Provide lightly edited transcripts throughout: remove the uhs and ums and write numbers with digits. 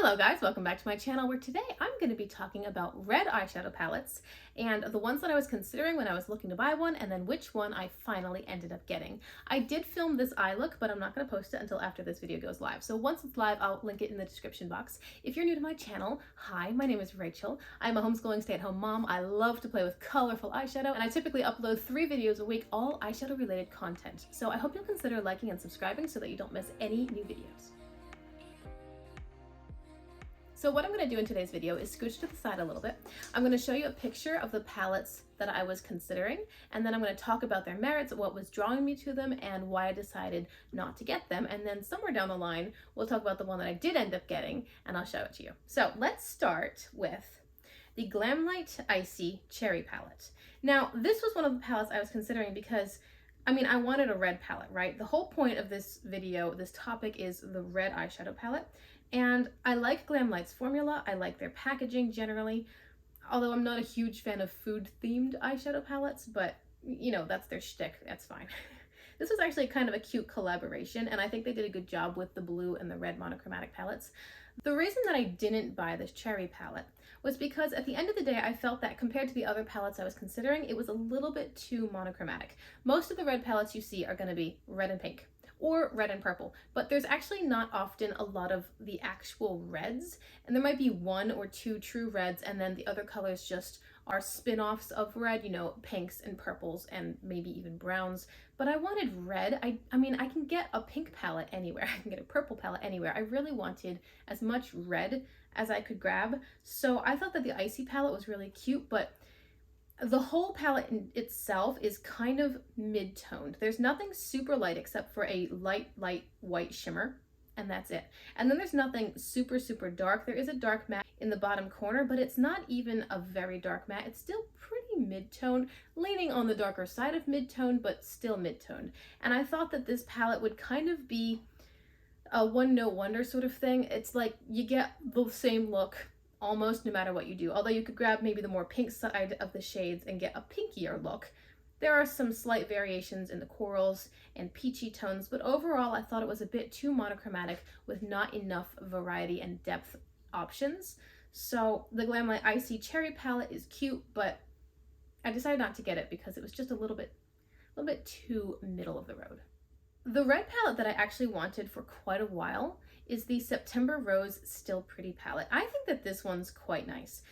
Hello guys, welcome back to my channel where today I'm going to be talking about red eyeshadow palettes and the ones that I was considering when I was looking to buy one and then which one I finally ended up getting. I did film this eye look, but I'm not going to post it until after this video goes live. So once it's live, I'll link it in the description box. If you're new to my channel, hi, my name is Rachel. I'm a homeschooling stay-at-home mom. I love to play with colorful eyeshadow and I typically upload 3 videos a week, all eyeshadow related content. So I hope you'll consider liking and subscribing so that you don't miss any new videos. So what I'm going to do in today's video is scooch to the side a little bit. I'm going to show you a picture of the palettes that I was considering, and then I'm going to talk about their merits, what was drawing me to them, and why I decided not to get them. And then somewhere down the line, we'll talk about the one that I did end up getting, and I'll show it to you. So let's start with the Glam Icy Cherry palette. Now, this was one of the palettes I was considering because I wanted a red palette, right? The whole point of this video, this topic, is the red eyeshadow palette. And I like Glamlight's formula. I like their packaging generally, although I'm not a huge fan of food-themed eyeshadow palettes, but you know, that's their shtick, that's fine. This was actually kind of a cute collaboration, and I think they did a good job with the blue and the red monochromatic palettes. The reason that I didn't buy this cherry palette was because at the end of the day, I felt that compared to the other palettes I was considering, it was a little bit too monochromatic. Most of the red palettes you see are going to be red and pink, or red and purple, but there's actually not often a lot of the actual reds, and there might be 1 or 2 true reds, and then the other colors just are spin-offs of red, you know, pinks and purples and maybe even browns. But I wanted red. I mean, I can get a pink palette anywhere, I can get a purple palette anywhere. I really wanted as much red as I could grab, so I thought that the Icy palette was really cute, but the whole palette in itself is kind of mid-toned. There's nothing super light except for a light white shimmer, and that's it. And then there's nothing super dark. There is a dark matte in the bottom corner, but it's not even a very dark matte. It's still pretty mid-toned, leaning on the darker side of mid-toned, but still mid-toned. And I thought that this palette would kind of be a one-note wonder sort of thing. It's like you get the same look almost no matter what you do, although you could grab maybe the more pink side of the shades and get a pinkier look. There are some slight variations in the corals and peachy tones, but overall I thought it was a bit too monochromatic with not enough variety and depth options. So the Glamlight Icy Cherry palette is cute, but I decided not to get it because it was just a little bit too middle of the road. The red palette that I actually wanted for quite a while is the September Rose Still Pretty palette. I think that this one's quite nice.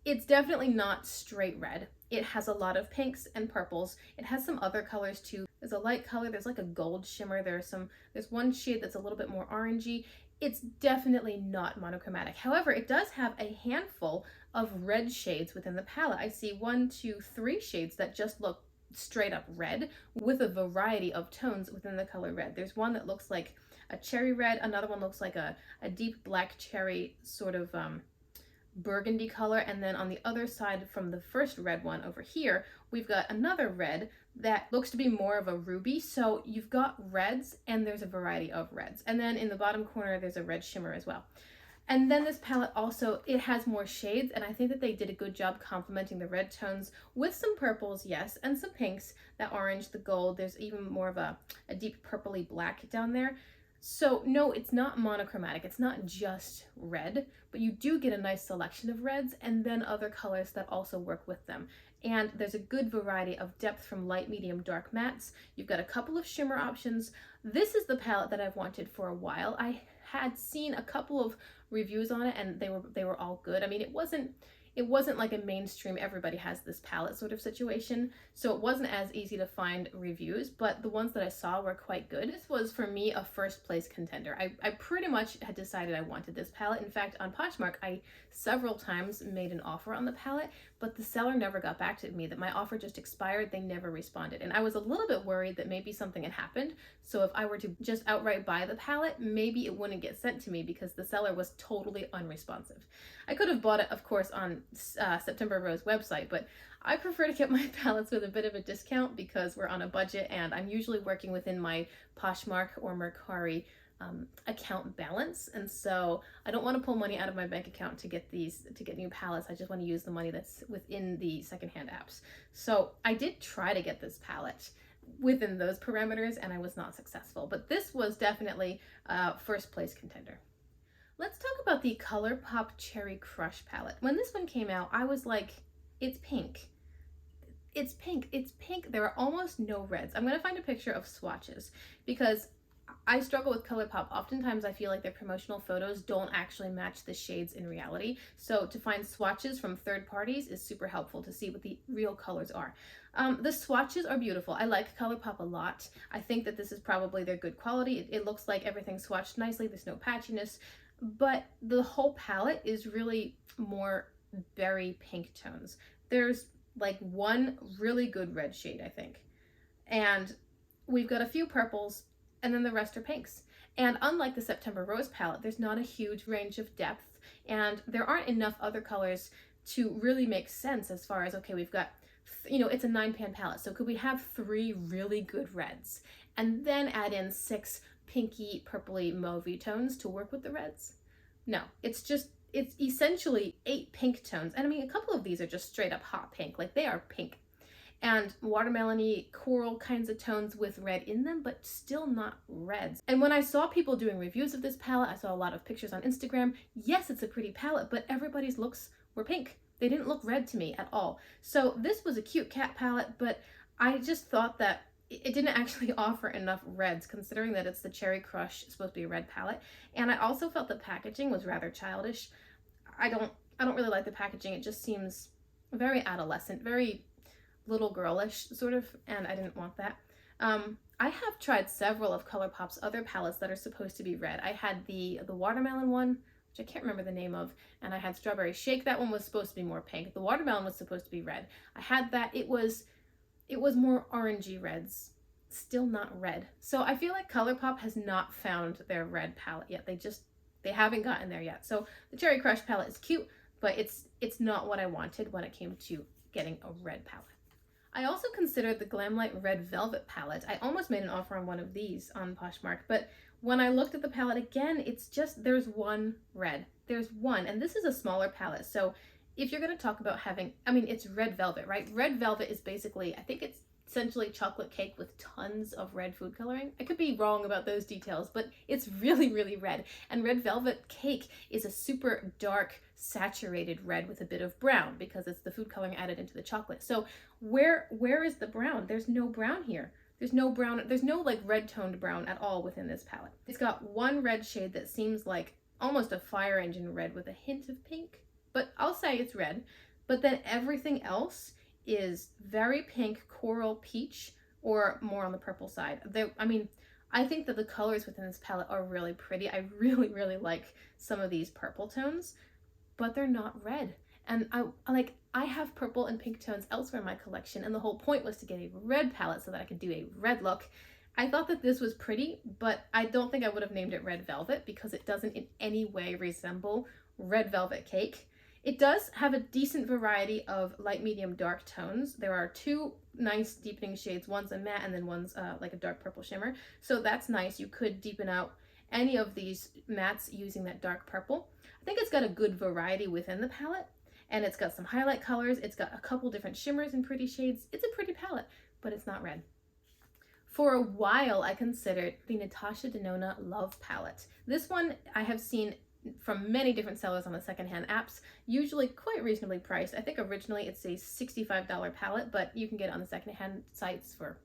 It's definitely not straight red. It has a lot of pinks and purples. It has some other colors too. There's a light color, there's like a gold shimmer, there's one shade that's a little bit more orangey. It's definitely not monochromatic. However, it does have a handful of red shades within the palette. I see 1, 2, 3 shades that just look straight up red with a variety of tones within the color red. There's one that looks like a cherry red, another one looks like a deep black cherry sort of burgundy color, and then on the other side from the first red one over here, we've got another red that looks to be more of a ruby. So you've got reds and there's a variety of reds. And then in the bottom corner, there's a red shimmer as well. And then this palette also, it has more shades, and I think that they did a good job complementing the red tones with some purples, yes, and some pinks, that orange, the gold. There's even more of a deep purpley black down there. So no, it's not monochromatic. It's not just red, but you do get a nice selection of reds and then other colors that also work with them. And there's a good variety of depth from light, medium, dark mattes. You've got a couple of shimmer options. This is the palette that I've wanted for a while. I had seen a couple of reviews on it and they were all good. I mean, it wasn't like a mainstream everybody has this palette sort of situation, so it wasn't as easy to find reviews, but the ones that I saw were quite good. This was for me a first place contender. I pretty much had decided I wanted this palette. In fact, on Poshmark I several times made an offer on the palette, but the seller never got back to me, that my offer just expired. They never responded, and I was a little bit worried that maybe something had happened. So if I were to just outright buy the palette, maybe it wouldn't get sent to me because the seller was totally unresponsive. I could have bought it, of course, on September Rose website, but I prefer to get my palettes with a bit of a discount because we're on a budget and I'm usually working within my Poshmark or Mercari account balance, and so I don't want to pull money out of my bank account to get new palettes. I just want to use the money that's within the secondhand apps. So I did try to get this palette within those parameters and I was not successful, but this was definitely a first place contender. Let's talk about the Colourpop Cherry Crush palette. When this one came out, I was like, it's pink. It's pink, it's pink. There are almost no reds. I'm gonna find a picture of swatches because I struggle with Colourpop. Oftentimes I feel like their promotional photos don't actually match the shades in reality. So to find swatches from third parties is super helpful to see what the real colors are. The swatches are beautiful. I like Colourpop a lot. I think that this is probably their good quality. It looks like everything's swatched nicely. There's no patchiness, but the whole palette is really more berry pink tones. There's like one really good red shade, I think. And we've got a few purples, and then the rest are pinks. And unlike the September Rose palette, there's not a huge range of depth, and there aren't enough other colors to really make sense as far as, okay, we've got, it's a 9-pan palette, so could we have 3 really good reds and then add in 6 pinky, purpley, mauvey tones to work with the reds? No, it's essentially 8 pink tones. And I mean, a couple of these are just straight up hot pink, like they are pink. And watermelon-y, coral kinds of tones with red in them, but still not reds. And when I saw people doing reviews of this palette, I saw a lot of pictures on Instagram. Yes, it's a pretty palette, but everybody's looks were pink. They didn't look red to me at all. So this was a cute cat palette, but I just thought that it didn't actually offer enough reds, considering that it's the Cherry Crush, it's supposed to be a red palette. And I also felt the packaging was rather childish. I don't really like the packaging. It just seems very adolescent, very little girlish sort of, and I didn't want that. I have tried several of Colourpop's other palettes that are supposed to be red. I had the watermelon one, which I can't remember the name of, and I had Strawberry Shake. That one was supposed to be more pink. The watermelon was supposed to be red. I had that. It was more orangey reds, still not red. So I feel like Colourpop has not found their red palette yet. They haven't gotten there yet. So the Cherry Crush palette is cute, but it's not what I wanted when it came to getting a red palette. I also considered the Glamlight Red Velvet palette. I almost made an offer on one of these on Poshmark, but when I looked at the palette again, it's just, there's one red. There's one, and this is a smaller palette. So if you're going to talk about having, I mean, it's red velvet, right? Red velvet is basically, I think it's essentially chocolate cake with tons of red food coloring. I could be wrong about those details, but it's really, really red. And red velvet cake is a super dark, saturated red with a bit of brown because it's the food coloring added into the chocolate. So where is the brown? There's no brown here. There's no brown, there's no like red toned brown at all within this palette. It's got one red shade that seems like almost a fire engine red with a hint of pink, but I'll say it's red. But then everything else is very pink, coral, peach, or more on the purple side. I think that the colors within this palette are really pretty. I really, really like some of these purple tones, but they're not red. And I have purple and pink tones elsewhere in my collection, and the whole point was to get a red palette so that I could do a red look. I thought that this was pretty, but I don't think I would have named it Red Velvet because it doesn't in any way resemble red velvet cake. It does have a decent variety of light, medium, dark tones. There are 2 nice deepening shades. One's a matte and then one's like a dark purple shimmer. So that's nice. You could deepen out any of these mattes using that dark purple. I think it's got a good variety within the palette, and it's got some highlight colors. It's got a couple different shimmers and pretty shades. It's a pretty palette, but it's not red. For a while, I considered the Natasha Denona Love palette. This one I have seen from many different sellers on the secondhand apps, usually quite reasonably priced. I think originally it's a $65 palette, but you can get it on the secondhand sites for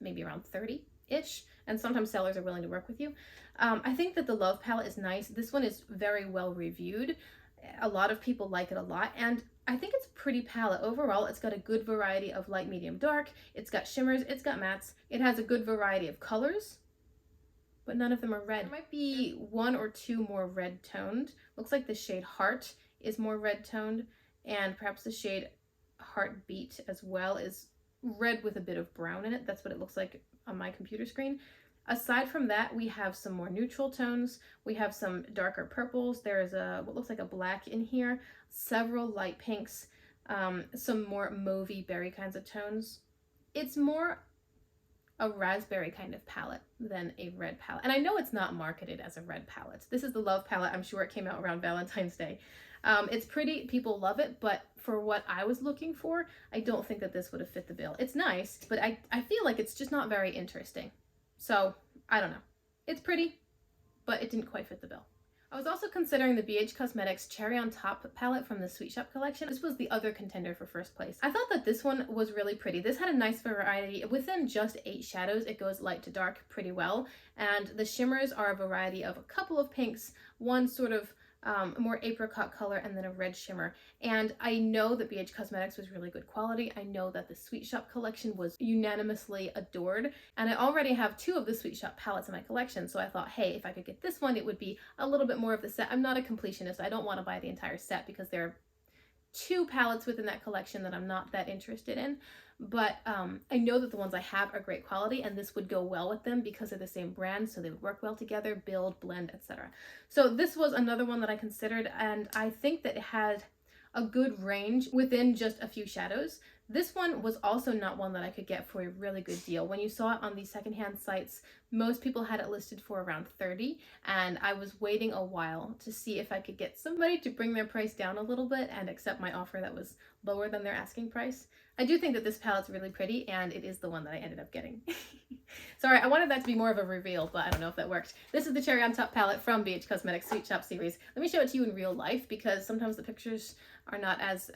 maybe around 30-ish, and sometimes sellers are willing to work with you. I think that the Love palette is nice. This one is very well reviewed. A lot of people like it a lot, and I think it's a pretty palette. Overall, it's got a good variety of light, medium, dark. It's got shimmers, it's got mattes. It has a good variety of colors, but none of them are red. There might be 1 or 2 more red toned. Looks like the shade Heart is more red toned, and perhaps the shade Heartbeat as well is red with a bit of brown in it. That's what it looks like on my computer screen. Aside from that, we have some more neutral tones. We have some darker purples. There's what looks like a black in here, several light pinks, some more mauvey berry kinds of tones. It's more a raspberry kind of palette than a red palette. And I know it's not marketed as a red palette. This is the Love palette. I'm sure it came out around Valentine's Day. It's pretty, people love it, but for what I was looking for, I don't think that this would have fit the bill. It's nice, but I feel like it's just not very interesting. So I don't know. It's pretty, but it didn't quite fit the bill. I was also considering the Bhcosmetics Cherry on Top palette from the Sweet Shop collection. This was the other contender for first place. I thought that this one was really pretty. This had a nice variety. Within just 8 shadows, it goes light to dark pretty well. And the shimmers are a variety of a couple of pinks, one sort of more apricot color, and then a red shimmer. And I know that Bhcosmetics was really good quality. I know that the Sweet Shop collection was unanimously adored, and I already have 2 of the Sweet Shop palettes in my collection, so I thought, hey, if I could get this one, it would be a little bit more of the set. I'm not a completionist. I don't want to buy the entire set because there are 2 palettes within that collection that I'm not that interested in, but I know that the ones I have are great quality, and this would go well with them because they're the same brand, so they would work well together, build, blend, etc. So this was another one that I considered, and I think that it had a good range within just a few shadows. This one was also not one that I could get for a really good deal. When you saw it on the secondhand sites, most people had it listed for around $30, and I was waiting a while to see if I could get somebody to bring their price down a little bit and accept my offer that was lower than their asking price. I do think that this palette's really pretty, and it is the one that I ended up getting. Sorry, I wanted that to be more of a reveal, but I don't know if that worked. This is the Cherry on Top palette from Bhcosmetics Sweet Shop series. Let me show it to you in real life because sometimes the pictures are not as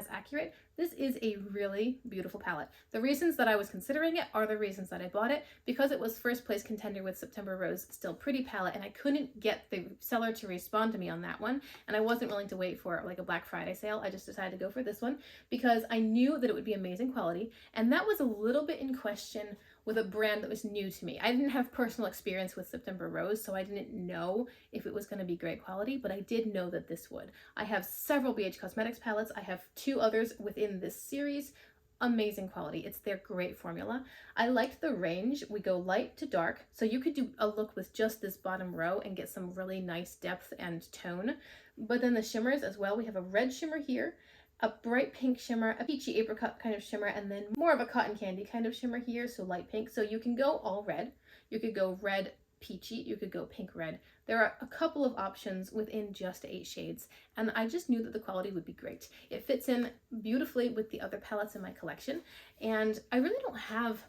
accurate. This is a really beautiful palette. The reasons that I was considering it are the reasons that I bought it, because it was first place contender with September Rose Still Pretty palette, and I couldn't get the seller to respond to me on that one, and I wasn't willing to wait for like a Black Friday sale. I just decided to go for this one because I knew that it would be amazing quality, and that was a little bit in question with a brand that was new to me. I didn't have personal experience with September Rose, so I didn't know if it was going to be great quality, but I did know that this would. I have several Bhcosmetics palettes. I have 2 others within this series. Amazing quality. It's their great formula. I liked the range. We go light to dark, so you could do a look with just this bottom row and get some really nice depth and tone. But then the shimmers as well. We have a red shimmer here, a bright pink shimmer, a peachy apricot kind of shimmer, and then more of a cotton candy kind of shimmer here, so light pink. So you can go all red. You could go red peachy, you could go pink red. There are a couple of options within just 8 shades, and I just knew that the quality would be great. It fits in beautifully with the other palettes in my collection, and I really don't have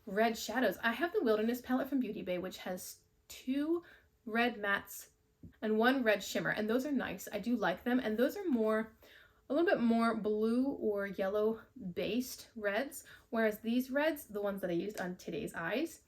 red shadows. I have the Wilderness palette from Beauty Bay, which has 2 red mattes and 1 red shimmer, and those are nice. I do like them, and those are a little bit more blue or yellow based reds, whereas these reds, the ones that I used on today's eyes,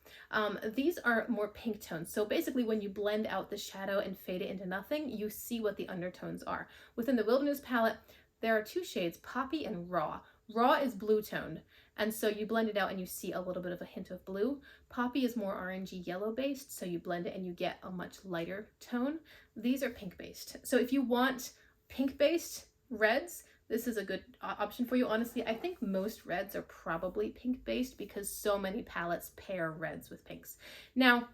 these are more pink tones. So basically when you blend out the shadow and fade it into nothing, you see what the undertones are. Within the Wilderness palette, there are 2 shades, Poppy and Raw. Raw is blue toned, and so you blend it out and you see a little bit of a hint of blue. Poppy is more orangey yellow based, so you blend it and you get a much lighter tone. These are pink based. So if you want pink based reds, this is a good option for you. Honestly, I think most reds are probably pink based because so many palettes pair reds with pinks. Now,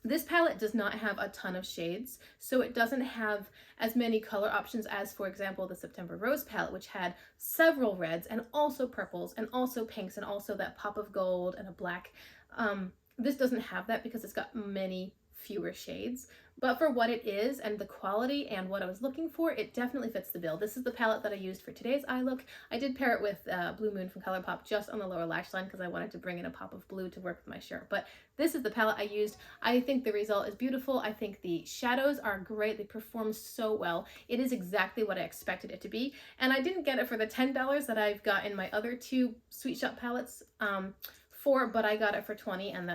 this palette does not have a ton of shades, so it doesn't have as many color options as, for example, the September Rose palette, which had several reds and also purples and also pinks and also that pop of gold and a black. This doesn't have that because it's got many fewer shades, but for what it is and the quality and what I was looking for, it definitely fits the bill. This is the palette that I used for today's eye look. I did pair it with Blue Moon from Colourpop just on the lower lash line because I wanted to bring in a pop of blue to work with my shirt, but this is the palette I used. I think the result is beautiful. I think the shadows are great. They perform so well. It is exactly what I expected it to be, and I didn't get it for the $10 that I've got in my other 2 Sweet Shop palettes but I got it for $20, and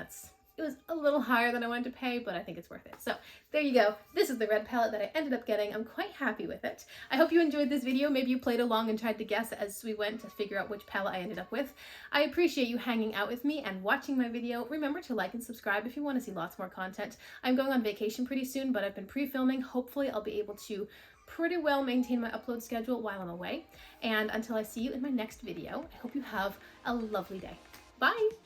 it was a little higher than I wanted to pay, but I think it's worth it. So there you go. This is the red palette that I ended up getting. I'm quite happy with it. I hope you enjoyed this video. Maybe you played along and tried to guess as we went to figure out which palette I ended up with. I appreciate you hanging out with me and watching my video. Remember to like and subscribe if you want to see lots more content. I'm going on vacation pretty soon, but I've been pre-filming. Hopefully I'll be able to pretty well maintain my upload schedule while I'm away. And until I see you in my next video, I hope you have a lovely day. Bye!